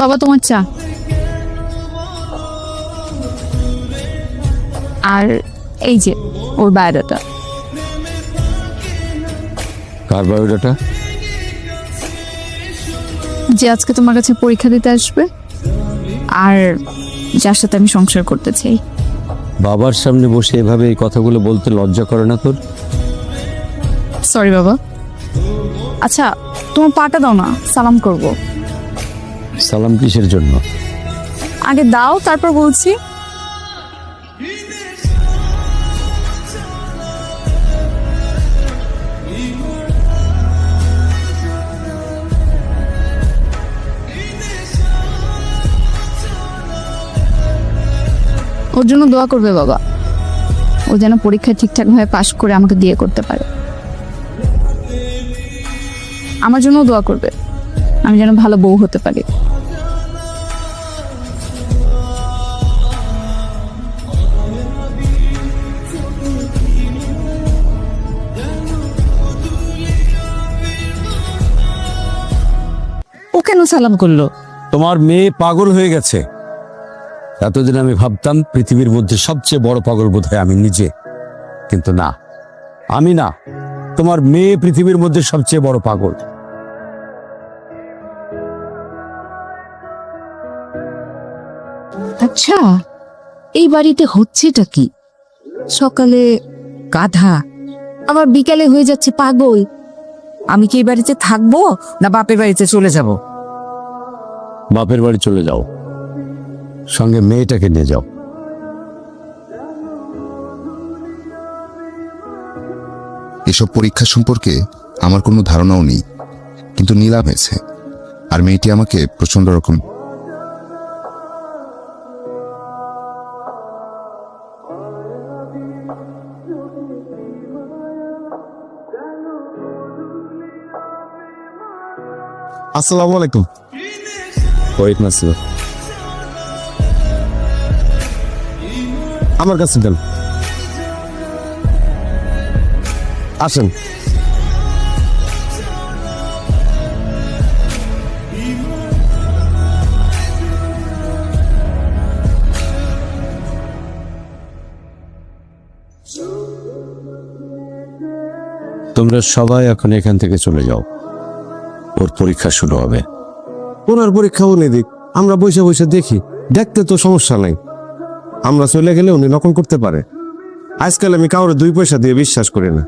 বাবা তোমার চা। আর এই যে ওর বায়োডাটা। কার বায়োডাটা? যে আজকে তোমার কাছে পরীক্ষা দিতে আসবে আর যার সাথে আমি সংসার করতে চাই। বাবার সামনে বসে এভাবে এই কথাগুলো বলতে লজ্জা করে না তোর? সরি বাবা। আচ্ছা তোমার পাটা দাও না, সালাম করব। সালাম কিসের জন্য? আগে দাও তারপর বলছি। ওর জন্য দোয়া করবে বাবা, ও যেন পরীক্ষায় ঠিকঠাকভাবে পাশ করে আমাকে বিয়ে করতে পারে। আমার জন্য দোয়া করবে, আমি যেন ভালো বউ হতে পারি। ও কেন সালাম করলো? তোমার মেয়ে পাগল হয়ে গেছে। এতদিন আমি ভাবতাম পৃথিবীর মধ্যে সবচেয়ে বড় পাগল বোধহয় আমি নিজে, কিন্তু না, আমি না, তোমার মেয়ে পৃথিবীর মধ্যে সবচেয়ে বড় পাগল। আচ্ছা, এই বাড়িতে হচ্ছেটা কি? সকালে গাধা, আবার বিকালে হয়ে যাচ্ছে পাগল। আমি কি এই বাড়িতে থাকবো না বাপের বাড়িতে চলে যাব? বাপের বাড়ি চলে যাও, সঙ্গে মেয়েটাকে নিয়ে যাও। এসব পরীক্ষা সম্পর্কে আমার কোনো ধারণাও নেই, কিন্তু নিলাম হয়েছে আর মেয়েটি আমাকে প্রচন্ড রকম। আসসালামু আলাইকুম। ওয়ালাইকুম আসসালাম। আমার কাছে দেন, আসেন। তোমরা সবাই এখন এখান থেকে চলে যাও, ওর পরীক্ষা শুরু হবে। ওনার পরীক্ষা উনি দিক, আমরা বসে বসে দেখি, দেখতে তো সমস্যা নাই। আমরা চলে গেলে উনি নকল করতে পারে। আজকাল আমি কাউরে 2 পয়সা দিয়ে বিশ্বাস করি না।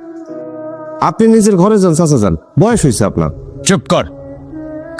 আপনি নিজের ঘরে যান, চাচা যান, বয়স হয়েছে আপনার। চুপ কর।